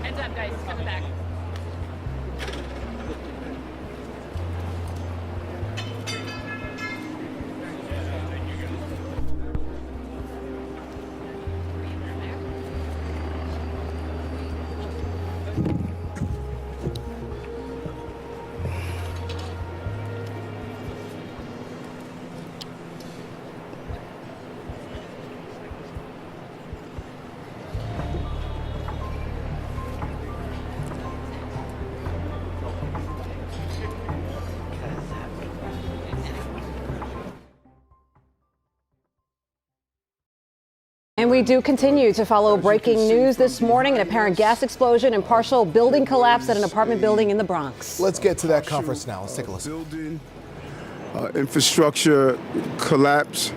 Heads up, guys, it's coming back. And we do continue to follow breaking news this morning, an apparent gas explosion and partial building collapse at an apartment building in the Bronx. Let's get to that conference now. Let's take a listen. Building infrastructure collapse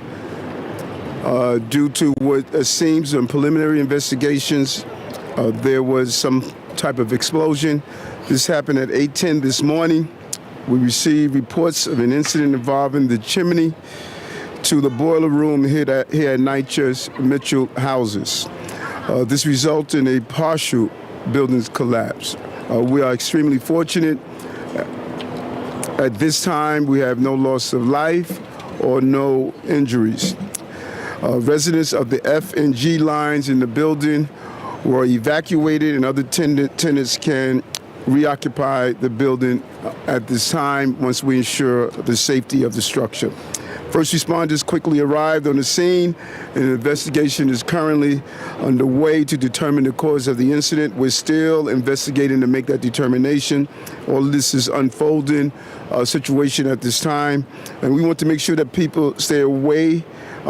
due to what seems in preliminary investigations. There was some type of explosion. This happened at 8:10 this morning. We received reports of an incident involving the chimney to the boiler room here at NYCHA's Mitchell houses. This resulted in a partial building collapse. We are extremely fortunate. At this time, we have no loss of life or no injuries. Residents of the F and G lines in the building were evacuated, and other tenants can reoccupy the building at this time once we ensure the safety of the structure. First responders quickly arrived on the scene, and an investigation is currently underway to determine the cause of the incident. We're still investigating to make that determination. All of this is unfolding situation at this time, and we want to make sure that people stay away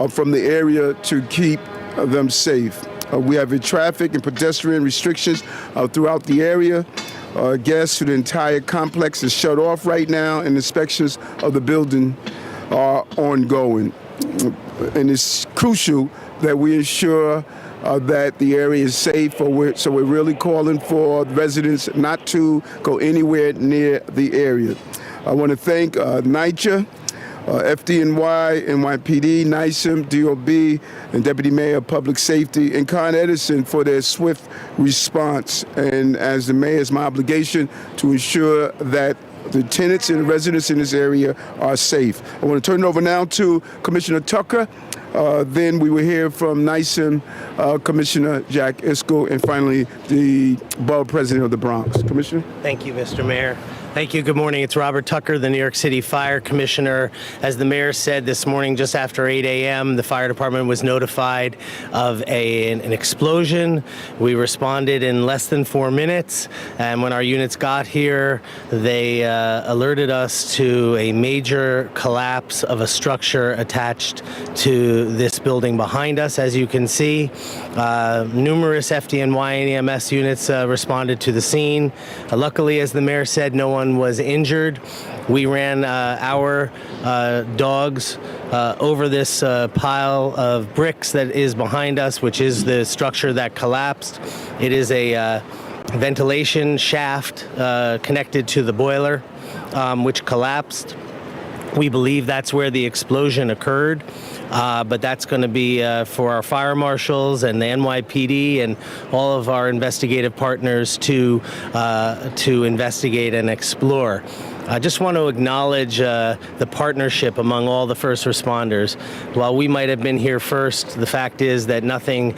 from the area to keep them safe. We have traffic and pedestrian restrictions throughout the area. Gas to the entire complex is shut off right now, and inspections of the building are ongoing. and it's crucial that we ensure that the area is safe. So we're really calling for residents not to go anywhere near the area. I want to thank NYCHA, FDNY, NYPD, NYCHA, DOB, and Deputy Mayor of Public Safety, and Con Edison for their swift response. And as the mayor, it's my obligation to ensure that the tenants and the residents in this area are safe. I want to turn it over now to Commissioner Tucker. Then we will hear from NYCHA, Commissioner Jack Iskel, and finally the Borough President of the Bronx. Commissioner? Thank you, Mr. Mayor. Thank you. Good morning. It's Robert Tucker, the New York City Fire Commissioner. As the mayor said this morning, just after 8 a.m., the fire department was notified of an explosion. We responded in less than 4 minutes, and when our units got here, they alerted us to a major collapse of a structure attached to this building behind us. As you can see, numerous FDNY and EMS units responded to the scene. Luckily, as the mayor said, no one was injured. We ran our dogs over this pile of bricks that is behind us, which is the structure that collapsed. It is a ventilation shaft connected to the boiler, which collapsed. We believe that's where the explosion occurred. But that's going to be for our fire marshals and the NYPD and all of our investigative partners to investigate and explore. I just want to acknowledge the partnership among all the first responders. While we might have been here first, the fact is that nothing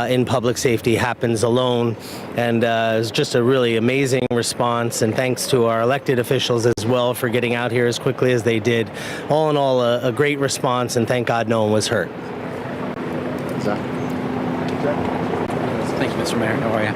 in public safety happens alone. And it's just a really amazing response. And thanks to our elected officials as well for getting out here as quickly as they did. All in all, a great response, and thank God no one was hurt. Thank you, Mr. Mayor. How are you?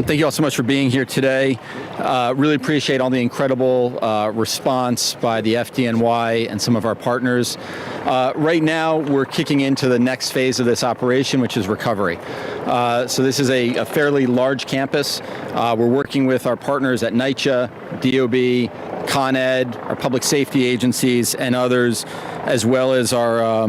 Thank you all so much for being here today. Really appreciate all the incredible response by the FDNY and some of our partners. Right now, we're kicking into the next phase of this operation, which is recovery. So this is a fairly large campus. We're working with our partners at NYCHA, DOB, Con Ed, our public safety agencies, and others, as well as our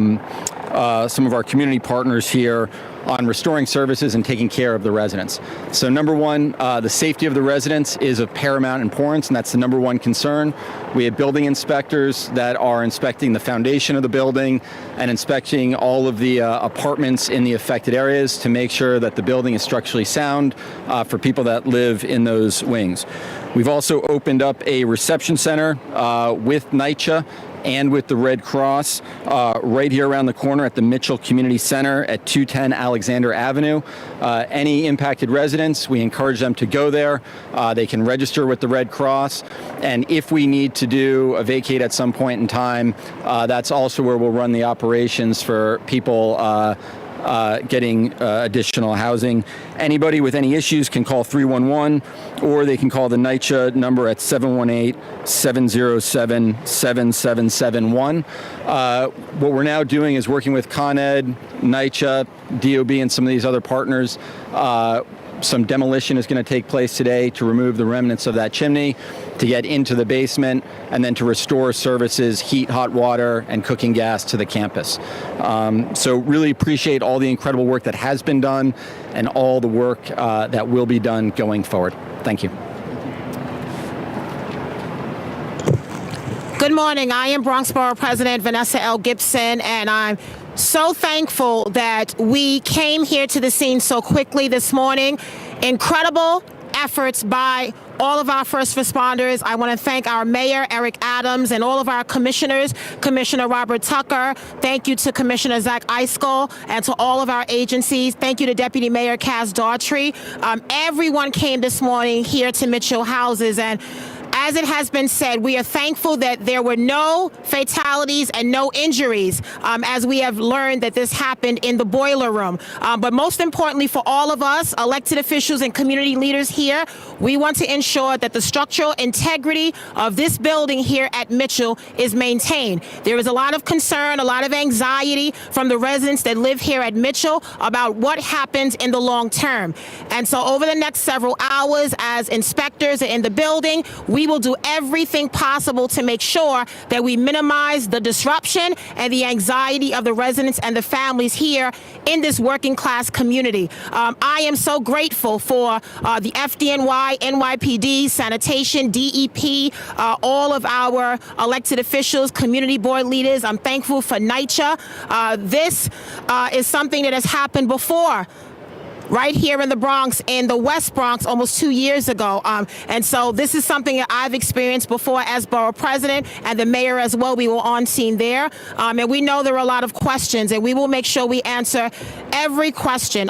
some of our community partners here on restoring services and taking care of the residents. So number one, the safety of the residents is of paramount importance, and that's the number one concern. We have building inspectors that are inspecting the foundation of the building and inspecting all of the apartments in the affected areas to make sure that the building is structurally sound for people that live in those wings. We've also opened up a reception center with NYCHA and with the Red Cross right here around the corner at the Mitchell Community Center at 210 Alexander Avenue. Any impacted residents, we encourage them to go there. They can register with the Red Cross. And if we need to do a vacate at some point in time, that's also where we'll run the operations for people getting additional housing. Anybody with any issues can call 311, or they can call the NYCHA number at 718-707-7771. What we're now doing is working with Con Ed, NYCHA, DOB, and some of these other partners. Some demolition is going to take place today to remove the remnants of that chimney, to get into the basement, and then to restore services, heat, hot water, and cooking gas to the campus. So really appreciate all the incredible work that has been done and all the work that will be done going forward. Thank you. Good morning. I am Bronx Borough President Vanessa L. Gibson, and I'm so thankful that we came here to the scene so quickly this morning. Incredible efforts by all of our first responders. I want to thank our mayor, Eric Adams, and all of our commissioners, Commissioner Robert Tucker. Thank you to Commissioner Zach Iskel and to all of our agencies. Thank you to Deputy Mayor Cass Daughtry. Everyone came this morning here to Mitchell Houses, and as it has been said, we are thankful that there were no fatalities and no injuries, as we have learned that this happened in the boiler room. But most importantly for all of us, elected officials and community leaders here, we want to ensure that the structural integrity of this building here at Mitchell is maintained. There is a lot of concern, a lot of anxiety from the residents that live here at Mitchell about what happens in the long term. And so over the next several hours, as inspectors are in the building, we will will do everything possible to make sure that we minimize the disruption and the anxiety of the residents and the families here in this working class community. I am so grateful for the FDNY, NYPD, sanitation, DEP, all of our elected officials, community board leaders. I'm thankful for NYCHA. This is something that has happened before. Right here in the Bronx, in the West Bronx, almost 2 years ago. And so this is something that I've experienced before as borough president, and the mayor as well. We were on scene there. And we know there are a lot of questions, and we will make sure we answer every question.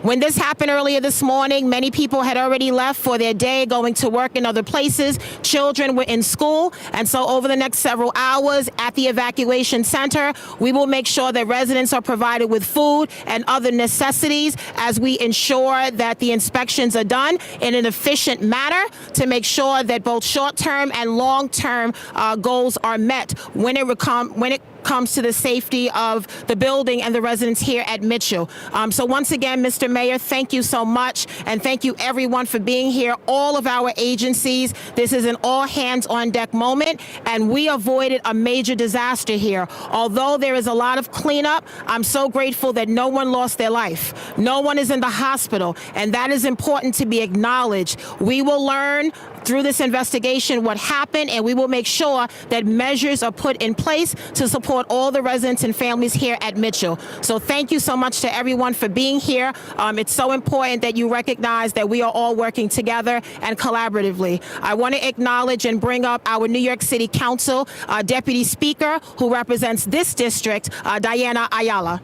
When this happened earlier this morning, many people had already left for their day, going to work in other places. Children were in school. And so over the next several hours at the evacuation center, we will make sure that residents are provided with food and other necessities as we ensure that the inspections are done in an efficient manner to make sure that both short-term and long-term goals are met when it comes to the safety of the building and the residents here at Mitchell. So once again, Mr. Mayor, thank you so much, and thank you everyone for being here, all of our agencies. This is an all-hands-on-deck moment, and we avoided a major disaster here. Although there is a lot of cleanup, I'm so grateful that no one lost their life. No one is in the hospital, and that is important to be acknowledged. We will learn through this investigation what happened, and we will make sure that measures are put in place to support all the residents and families here at Mitchell. So thank you so much to everyone for being here. It's so important that you recognize that we are all working together and collaboratively. I want to acknowledge and bring up our New York City Council Deputy Speaker, who represents this district, Diana Ayala.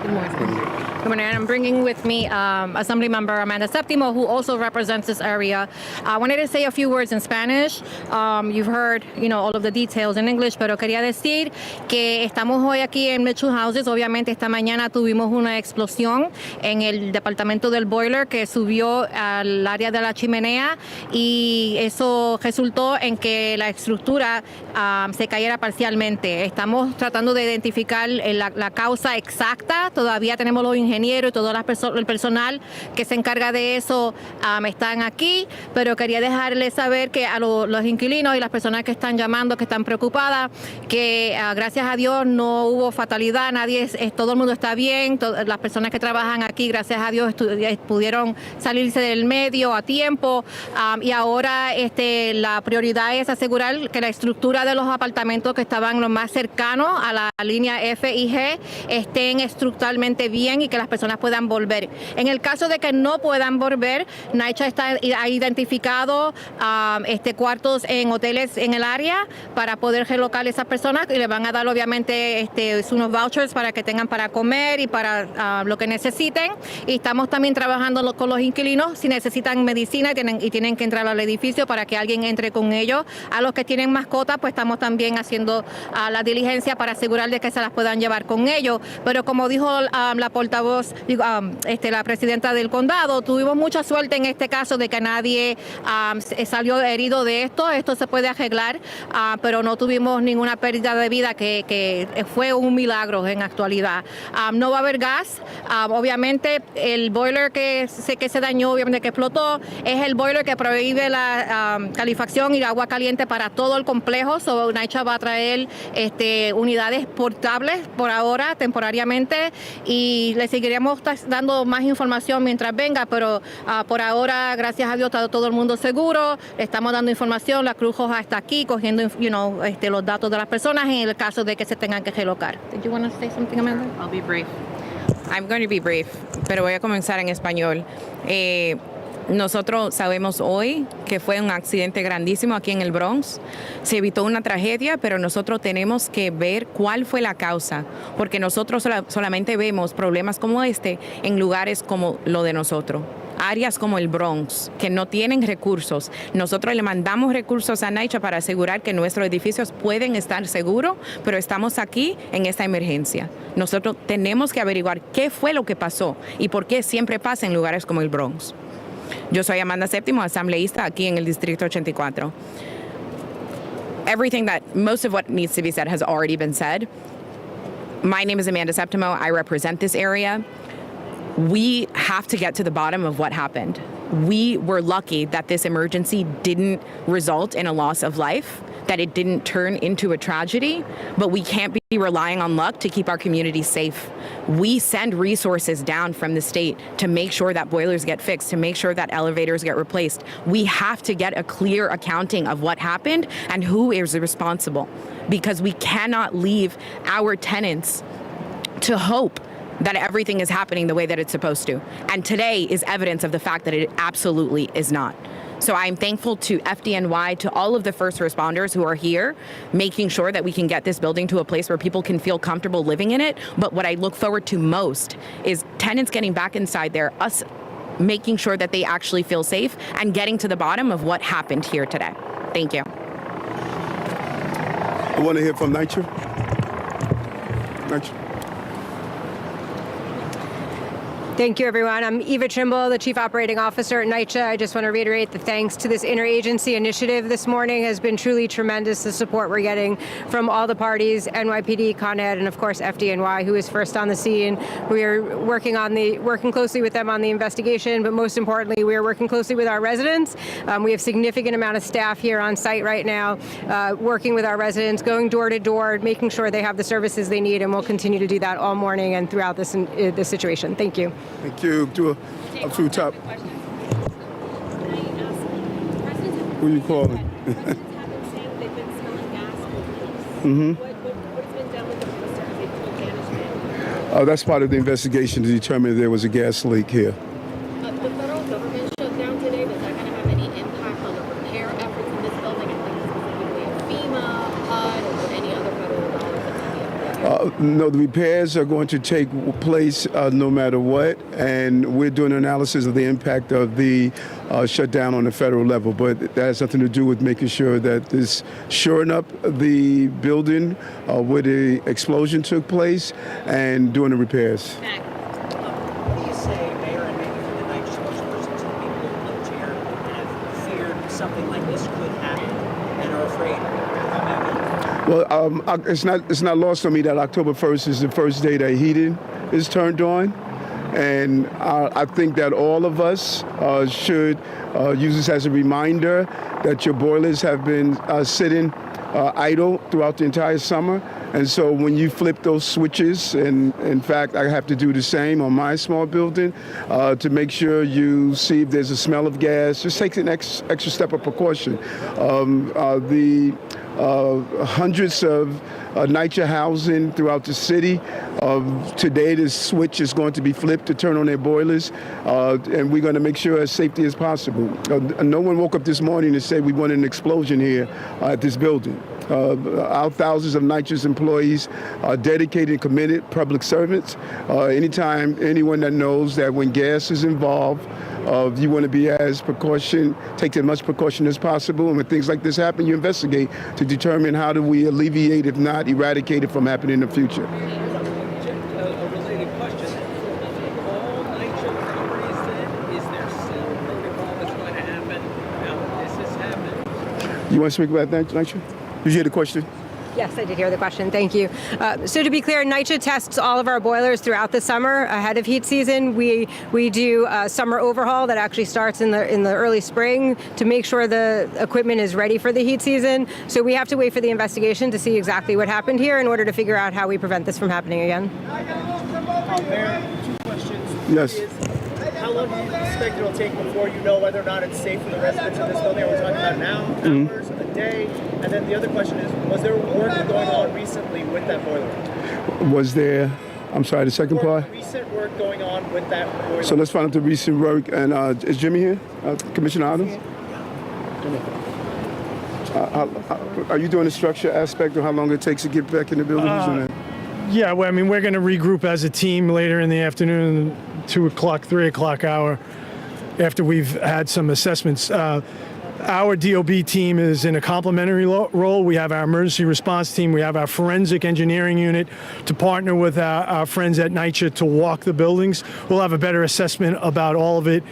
Good morning. Good morning. I'm bringing with me Assemblymember Amanda Septimo, who also represents this area. I wanted to say a few words in Spanish. You've heard, all of the details in English, pero quería decir que estamos hoy aquí en Mitchell Houses. Obviamente esta mañana tuvimos una explosión en el departamento del boiler que subió al área de la chimenea, y eso resultó en que la estructura se cayera parcialmente. Estamos tratando de identificar la causa exacta. Todavía tenemos los ingenieros y todo el personal que se encarga de eso están aquí, pero quería dejarles saber que a los inquilinos y las personas que están llamando, que están preocupadas, que gracias a Dios no hubo fatalidad, todo el mundo está bien, las personas que trabajan aquí, gracias a Dios, pudieron salirse del medio a tiempo, y ahora la prioridad es asegurar que la estructura de los apartamentos que estaban lo más cercanos a la línea F y G estén estructuralmente bien y que las personas puedan volver. En el caso de que no puedan volver, NYCHA ha identificado cuartos en hoteles en el área para poder relocar a esas personas, y le van a dar obviamente unos vouchers para que tengan para comer y para lo que necesiten. Y estamos también trabajando con los inquilinos si necesitan medicina y tienen que entrar al edificio para que alguien entre con ellos. A los que tienen mascotas, pues estamos también haciendo la diligencia para asegurar de que se las puedan llevar con ellos. Pero como dijo la portavoz, la presidenta del condado, tuvimos mucha suerte en este caso de que nadie salió herido de esto. Esto se puede arreglar, pero no tuvimos ninguna pérdida de vida, que fue un milagro en actualidad. No va a haber gas. Obviamente el boiler que se dañó, obviamente que explotó, es el boiler que prohíbe la calefacción y el agua caliente para todo el complejo. So NYCHA va a traer unidades portables por ahora, temporariamente, y le seguiremos dando más información mientras venga, pero por ahora, gracias a Dios, está todo el mundo seguro. Le estamos dando información. La Cruz Roja está aquí cogiendo los datos de las personas en el caso de que se tengan que relocar. Did you want to say something, Amanda? I'll be brief. I'm going to be brief, pero voy a comenzar en español. Nosotros sabemos hoy que fue un accidente grandísimo aquí en el Bronx. Se evitó una tragedia, pero nosotros tenemos que ver cuál fue la causa, porque nosotros solamente vemos problemas como en lugares como lo de nosotros. Áreas como el Bronx, que no tienen recursos. Nosotros le mandamos recursos a NYCHA para asegurar que nuestros edificios pueden estar seguros, pero estamos aquí en esta emergencia. Nosotros tenemos que averiguar qué fue lo que pasó y por qué siempre pasa en lugares como el Bronx. Yo soy Amanda Septimo, asambleísta aquí en el Distrito 84. Most of what needs to be said has already been said. My name is Amanda Septimo. I represent this area. We have to get to the bottom of what happened. we were lucky that this emergency didn't result in a loss of life, that it didn't turn into a tragedy, but we can't be relying on luck to keep our communities safe. We send resources down from the state to make sure that boilers get fixed, to make sure that elevators get replaced. We have to get a clear accounting of what happened and who is responsible, because we cannot leave our tenants to hope that everything is happening the way that it's supposed to. And today is evidence of the fact that it absolutely is not. So I'm thankful to FDNY, to all of the first responders who are here, making sure that we can get this building to a place where people can feel comfortable living in it. But what I look forward to most is tenants getting back inside there, us making sure that they actually feel safe, and getting to the bottom of what happened here today. Thank you. I want to hear from NYCHA. NYCHA. Thank you, everyone. I'm Eva Trimble, the Chief Operating Officer at NYCHA. I just want to reiterate the thanks to this interagency initiative this morning has been truly tremendous, the support we're getting from all the parties, NYPD, Con Ed, and of course FDNY, who is first on the scene. We are working closely with them on the investigation, but most importantly, we are working closely with our residents. We have significant amount of staff here on site right now, working with our residents, going door to door, making sure they have the services they need, and we'll continue to do that all morning and throughout this situation. Thank you. Thank you. Up to the top. Who are you calling? That's part of the investigation to determine if there was a gas leak here. The federal government shut down today. Does that going to have any impact on the repair efforts in this building? I think specifically of FEMA, HUD, or any other federal dollars that may be up there? No, the repairs are going to take place no matter what, and we're doing an analysis of the impact of the shutdown on the federal level, but that has nothing to do with making sure that this shoring up the building where the explosion took place and doing the repairs. What do you say, Mayor, and maybe from the NYCHA spokesperson, to the people in the chair that have feared something like this could happen and are afraid? Well, it's not lost on me that October 1st is the first day that heating is turned on. And I think that all of us should use this as a reminder that your boilers have been sitting idle throughout the entire summer. And so when you flip those switches, and in fact, I have to do the same on my small building to make sure you see if there's a smell of gas, just take an extra step of precaution. Hundreds of NYCHA housing throughout the city. Today, this switch is going to be flipped to turn on their boilers, and we're going to make sure as safety as possible. No one woke up this morning and said we want an explosion here at this building. Our thousands of NYCHA's employees are dedicated and committed public servants. Anytime anyone that knows that when gas is involved, you want to be take as much precaution as possible. And when things like this happen, you investigate to determine how do we alleviate, if not eradicate it from happening in the future. A related question. All NYCHA properties then, is there still protocol that's going to happen now that this has happened? You want to speak about that, NYCHA? Did you hear the question? Yes, I did hear the question. Thank you. So to be clear, NYCHA tests all of our boilers throughout the summer ahead of heat season. We do a summer overhaul that actually starts in the early spring to make sure the equipment is ready for the heat season. So we have to wait for the investigation to see exactly what happened here in order to figure out how we prevent this from happening again. Mayor, 2 questions. Yes. How long do you expect it'll take before you know whether or not it's safe for the residents of this building? Are we talking about an hour, hours, a day? And then the other question is, was there work going on recently with that boiler? Was there, I'm sorry, the second part? Recent work going on with that boiler. So let's find out the recent work. And is Jimmy here? Commissioner Adams? Are you doing the structure aspect of how long it takes to get back in the building? Yeah, well, I mean, we're going to regroup as a team later in the afternoon, 2 o'clock, 3 o'clock hour, after we've had some assessments. Our DOB team is in a complementary role. We have our emergency response team. We have our forensic engineering unit to partner with our friends at NYCHA to walk the buildings. We'll have a better assessment about all of it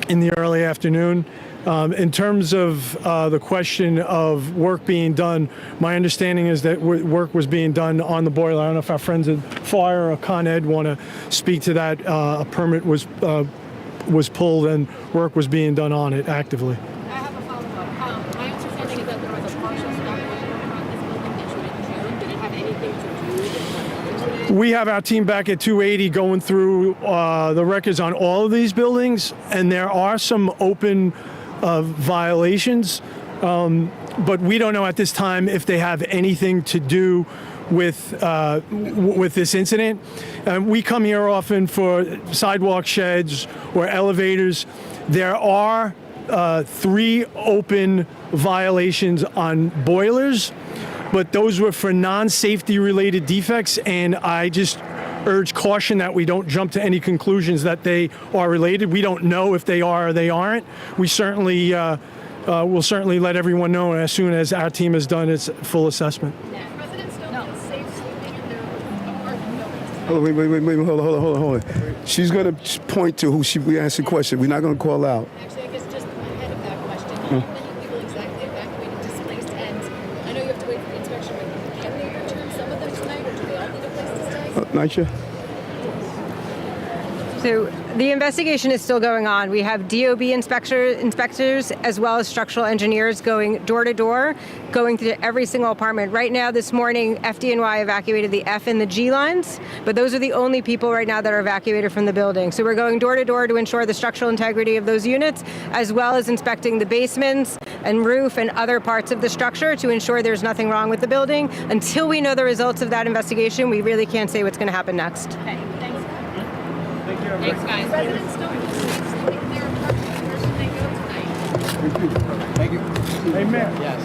in the early afternoon. In terms of the question of work being done, my understanding is that work was being done on the boiler. I don't know if our friends at Fire or Con Ed want to speak to that. A permit was was pulled and work was being done on it actively. I have a follow-up. My understanding is that there was a partial stop work on this building issued in June. Did it have anything to do with We have our team back at 280 going through the records on all of these buildings, and there are some open violations, but we don't know at this time if they have anything to do with this incident. We come here often for sidewalk sheds or elevators. There are 3 open violations on boilers, but those were for non-safety related defects, and I just urge caution that we don't jump to any conclusions that they are related. We don't know if they are or they aren't. We certainly will certainly let everyone know as soon as our team has done its full assessment. residents don't feel safe sleeping in their apartment buildings? Oh, wait, hold on. She's going to point to who we asked the question. We're not going to call out. Actually, I guess just ahead of that question, how many people exactly evacuated, displaced? And I know you have to wait for the inspection, but can they return some of them tonight, or do they all need a place to stay? NYCHA? So the investigation is still going on. We have DOB inspectors as well as structural engineers going door to door, going through every single apartment. Right now, this morning, FDNY evacuated the F and the G lines, but those are the only people right now that are evacuated from the building. So we're going door to door to ensure the structural integrity of those units, as well as inspecting the basements and roof and other parts of the structure to ensure there's nothing wrong with the building. Until we know the results of that investigation, we really can't say what's going to happen next. Okay, thanks. Thanks, guys. Residents don't feel safe sleeping in their apartments. Where should they go tonight? Thank you. Amen. Yes.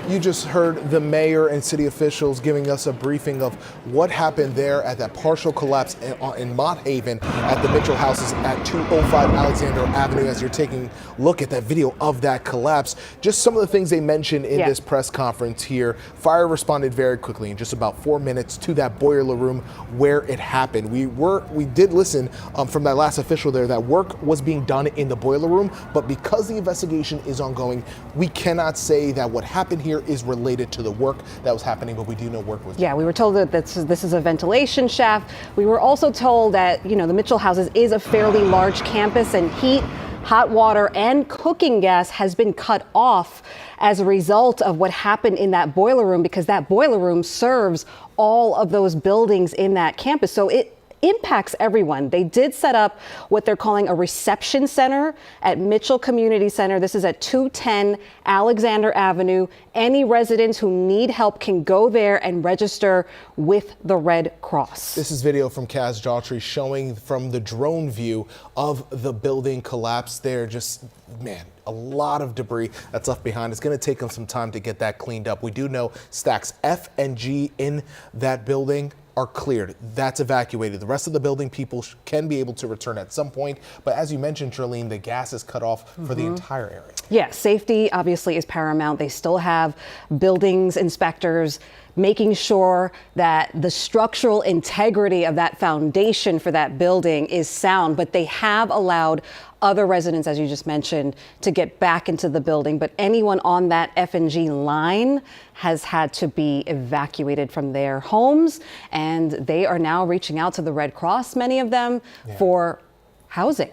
You just heard the mayor and city officials giving us a briefing of what happened there at that partial collapse in Mott Haven at the Mitchell houses at 205 Alexander Avenue. As you're taking a look at that video of that collapse, just some of the things they mentioned in this press conference here. Fire responded very quickly in just about 4 minutes to that boiler room where it happened. We did listen from that last official there that work was being done in the boiler room, but because the investigation is ongoing, we cannot say that what happened here is related to the work that was happening, but we do know work was done. Yeah, we were told that this is a ventilation shaft. We were also told that, the Mitchell houses is a fairly large campus, and heat, hot water, and cooking gas has been cut off as a result of what happened in that boiler room, because that boiler room serves all of those buildings in that campus. So it impacts everyone. They did set up what they're calling a reception center at Mitchell Community Center. This is at 210 Alexander Avenue. Any residents who need help can go there and register with the Red Cross. This is video from Kaz Daughtry showing from the drone view of the building collapse there. Just, man, a lot of debris that's left behind. It's going to take them some time to get that cleaned up. We do know stacks F and G in that building are cleared. That's evacuated. The rest of the building, people can be able to return at some point. But as you mentioned, Charlene, the gas is cut off for the entire area. Yeah, safety obviously is paramount. They still have buildings inspectors making sure that the structural integrity of that foundation for that building is sound, but they have allowed other residents, as you just mentioned, to get back into the building. But anyone on that F&G line has had to be evacuated from their homes, and they are now reaching out to the Red Cross, many of them, for housing.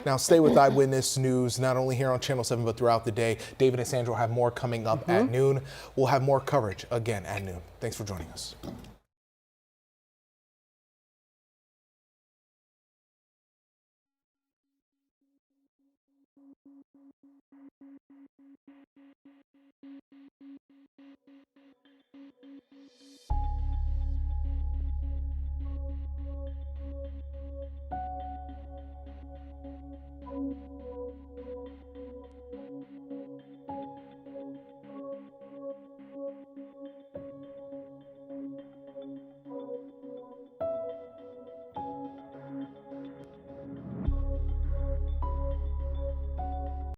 Now stay with Eyewitness News, not only here on Channel 7, but throughout the day. David and Sandra will have more coming up at noon. We'll have more coverage again at noon. Thanks for joining us.